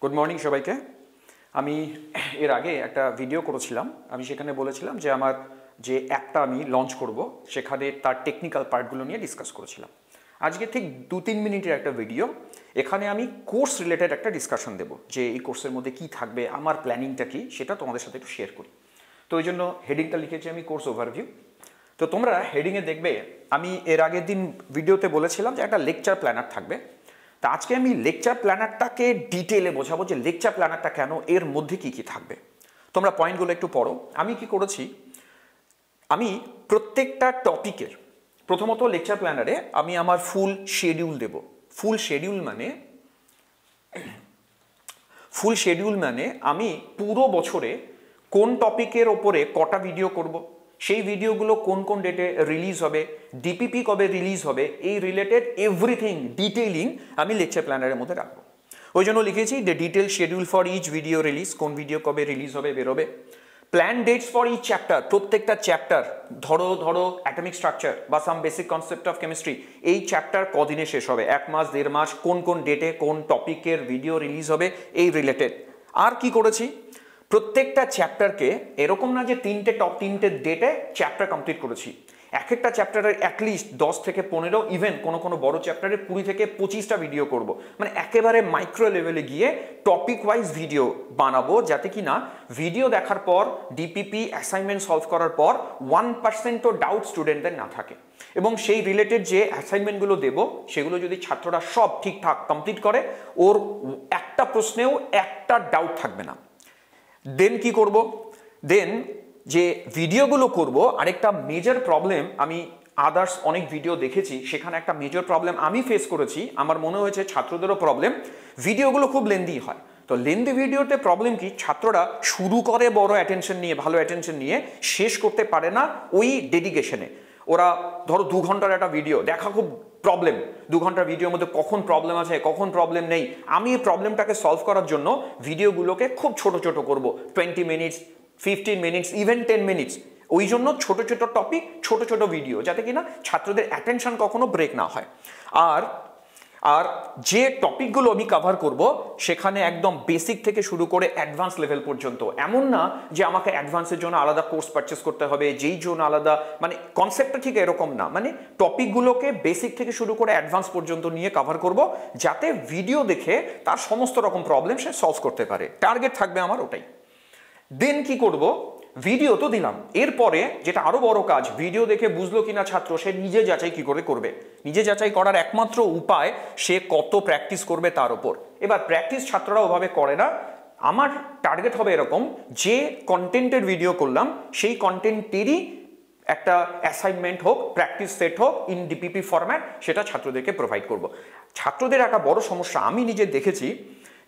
Good morning সবাইকে। আমি এর আগে একটা ভিডিও করেছিলাম। আমি সেখানে বলেছিলাম যে আমার যে অ্যাপটা আমি লঞ্চ করব সেখানে তার টেকনিক্যাল পার্টগুলো নিয়ে ডিসকাস করেছিলাম। আজকে ঠিক 2-3 মিনিটের একটা ভিডিও। এখানে আমি কোর্স রিলেটেড একটা ডিসকাশন দেবো যে এই কোর্সের মধ্যে কী থাকবে, আমার প্ল্যানিংটা কী, সেটা তোমাদের সাথে একটু শেয়ার করি। তো ওই জন্য হেডিংটা লিখেছি আমি কোর্স ওভারভিউ। তো তোমরা হেডিংয়ে দেখবে আমি এর আগের দিন ভিডিওতে বলেছিলাম যে একটা লেকচার প্ল্যানার থাকবে। তা আজকে আমি লেকচার প্ল্যানারটাকে ডিটেলে বোঝাবো যে লেকচার প্ল্যানারটা কেন, এর মধ্যে কি কি থাকবে। তোমরা পয়েন্টগুলো একটু পড়ো। আমি কি করেছি, আমি প্রত্যেকটা টপিকের প্রথমত লেকচার প্ল্যানারে আমি আমার ফুল শিডিউল দেব। ফুল শিডিউল মানে আমি পুরো বছরে কোন টপিকের ওপরে কটা ভিডিও করব, সেই ভিডিওগুলো কোন কোন ডেটে রিলিজ হবে, ডিপিপি কবে রিলিজ হবে, এই রিলেটেড এভরিথিং ডিটেইলিং আমি লেকচার প্ল্যানারের মধ্যে রাখবো। ওই জন্য লিখেছি the detail schedule for each video release, কোন ভিডিও কবে রিলিজ হবে বেরোবে। Plan dates for each chapter, প্রত্যেকটা চ্যাপ্টার ধরো অ্যাটমিক স্ট্রাকচার বা some basic concept of chemistry, এই চ্যাপ্টার কদিনে শেষ হবে, 1 মাস 1.5 মাস, কোন কোন ডেটে কোন টপিকের ভিডিও রিলিজ হবে, এই রিলেটেড। আর কি করেছি, প্রত্যেকটা চ্যাপ্টারকে এরকম না যে তিনটে ডেটে চ্যাপ্টার কমপ্লিট করেছি, এক একটা চ্যাপ্টারের অ্যাটলিস্ট 10 থেকে 15, ইভেন কোনো বড় চ্যাপ্টারের 20 থেকে 25টা ভিডিও করব। মানে একেবারে মাইক্রো লেভেলে গিয়ে টপিক ওয়াইজ ভিডিও বানাবো, যাতে কি না ভিডিও দেখার পর ডিপিপি অ্যাসাইনমেন্ট সলভ করার পর 1%ও ডাউট স্টুডেন্টদের না থাকে। এবং সেই রিলেটেড যে অ্যাসাইনমেন্টগুলো দেব সেগুলো যদি ছাত্ররা সব ঠিকঠাক কমপ্লিট করে, ওর একটা প্রশ্নেও একটা ডাউট থাকবে না। দেন কি করব, দেন যে ভিডিওগুলো করব, আরেকটা মেজর প্রবলেম আমি আদার্স অনেক ভিডিও দেখেছি, সেখানে একটা মেজর প্রবলেম আমি ফেস করেছি, আমার মনে হয়েছে ছাত্রদেরও প্রবলেম, ভিডিওগুলো খুব লেন্দি হয়। তো লেন্দি ভিডিওতে প্রবলেম কি, ছাত্ররা শুরু করে বড় অ্যাটেনশন নিয়ে, ভালো অ্যাটেনশন নিয়ে, শেষ করতে পারে না ওই ডেডিকেশনে। ওরা ধরো 2 ঘন্টার একটা ভিডিও দেখা খুব প্রবলেম, 2 ঘন্টার ভিডিওর মধ্যে কখন প্রবলেম আছে কখন প্রবলেম নেই, আমি এই প্রবলেমটাকে সলভ করার জন্য ভিডিওগুলোকে খুব ছোট করব, 20 মিনিটস, 15 মিনিটস, ইভেন 10 মিনিটস। ওই জন্য ছোট টপিক, ছোট ভিডিও, যাতে কিনা ছাত্রদের অ্যাটেনশন কখনো ব্রেক না হয়। আর যে টপিকগুলো আমি কভার করব সেখানে একদম বেসিক থেকে শুরু করে অ্যাডভান্স লেভেল পর্যন্ত। এমন না যে আমাকে অ্যাডভান্সের জন্য আলাদা কোর্স পারচেস করতে হবে, যেই জন্য আলাদা, মানে কনসেপ্টটা ঠিক এরকম না। মানে টপিকগুলোকে বেসিক থেকে শুরু করে অ্যাডভান্স পর্যন্ত নিয়ে কভার করব, যাতে ভিডিও দেখে তার সমস্ত রকম প্রবলেম সে সলভ করতে পারে। টার্গেট থাকবে আমার ওটাই। দেন কি করব, ভিডিও তো দিলাম, এরপরে যেটা আরো বড় কাজ, ভিডিও দেখে বুঝলো কিনা ছাত্র, সে নিজে যাচাই কি করে করবে। নিজে যাচাই করার একমাত্র উপায় সে কত প্র্যাকটিস করবে তার উপর। এবার প্র্যাকটিস ছাত্ররা ওভাবে করে না। আমার টার্গেট হবে এরকম, যে কন্টেন্টের ভিডিও করলাম সেই কন্টেন্টেরই একটা অ্যাসাইনমেন্ট হোক, প্র্যাকটিস সেট হোক ইন ডিপিপি ফরম্যাট, সেটা ছাত্রদেরকে প্রোভাইড করব। ছাত্রদের একটা বড় সমস্যা আমি নিজে দেখেছি,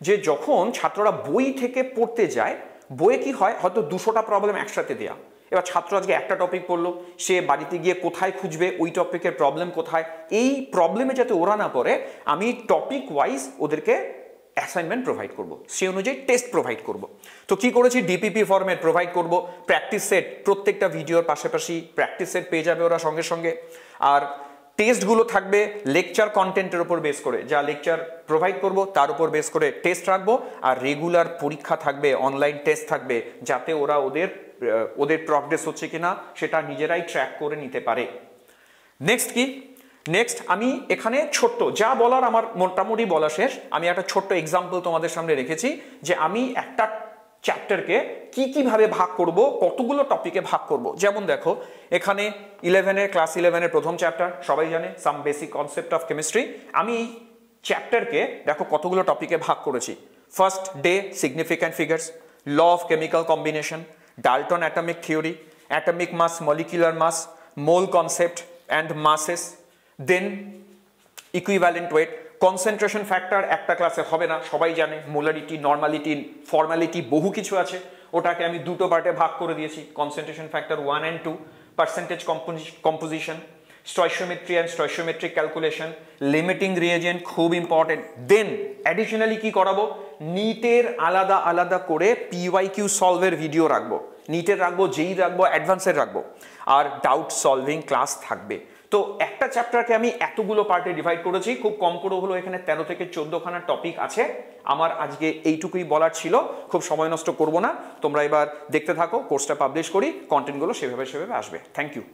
যে যখন ছাত্ররা বই থেকে পড়তে যায়, বইয়ে কি হয়, হয়তো 200টা প্রবলেম একসাথে দেয়া। এবার ছাত্র আজকে একটা টপিক পড়লো, সে বাড়িতে গিয়ে কোথায় খুঁজবে ওই টপিকের প্রবলেম কোথায়, এই প্রবলেমে যাতে ওরা না পড়ে, আমি টপিক ওয়াইজ ওদেরকে অ্যাসাইনমেন্ট প্রোভাইড করব, সেই অনুযায়ী টেস্ট প্রোভাইড করব। তো কি করেছি, ডিপিপি ফরম্যাট প্রোভাইড করব, প্র্যাকটিস সেট, প্রত্যেকটা ভিডিওর পাশাপাশি প্র্যাকটিস সেট পেয়ে যাবে ওরা সঙ্গে। আর টেস্টগুলো থাকবে লেকচার কন্টেন্টের উপর বেস করে, যা লেকচার প্রোভাইড করব তার উপর বেস করে টেস্ট রাখবো। আর রেগুলার পরীক্ষা থাকবে, অনলাইন টেস্ট থাকবে, যাতে ওরা ওদের প্রগ্রেস হচ্ছে কিনা সেটা নিজেরাই ট্র্যাক করে নিতে পারে। নেক্সট আমি এখানে ছোট্ট যা বলার আমার মোটামুটি বলা শেষ। আমি একটা ছোট্ট এক্সাম্পল তোমাদের সামনে রেখেছি, যে আমি একটা চ্যাপ্টারকে কিভাবে ভাগ করব, কতগুলো টপিকে ভাগ করব। যেমন দেখো, এখানে ক্লাস 11-এর প্রথম চ্যাপ্টার সবাই জানে, some basic concept of chemistry. আমি চ্যাপ্টারকে দেখো কতগুলো টপিকে ভাগ করেছি। First day significant figures, law of chemical combination, Dalton atomic theory, atomic mass, molecular mass, mole concept and masses, then equivalent weight. Concentration factor একটা ক্লাসে হবে না, সবাই জানে, মোলারিটি, নর্মালিটি, ফর্মালিটি, বহু কিছু আছে। ওটাকে আমি 2টো পার্টে ভাগ করে দিয়েছি, concentration factor 1 and 2, percentage composition, stoichiometry and stoichiometric calculation, limiting reagent, খুব ইম্পর্টেন্ট। দেন অ্যাডিশনালি কি করাবো, নিটের আলাদা করে পিওয়াইকিউ সলভের ভিডিও রাখবো, নিটের রাখবো, যেই রাখবো, অ্যাডভান্সের রাখবো। আর ডাউট সলভিং ক্লাস থাকবে। তো একটা চ্যাপ্টারকে আমি এতগুলো পার্টে ডিভাইড করেছি, খুব কম করে হলো এখানে 13 থেকে 14খানা টপিক আছে। আমার আজকে এইটুকুই বলার ছিল, খুব সময় নষ্ট করব না, তোমরা এবার দেখতে থাকো, কোর্সটা পাবলিশ করি, কন্টেন্টগুলো সেভাবে আসবে। Thank you.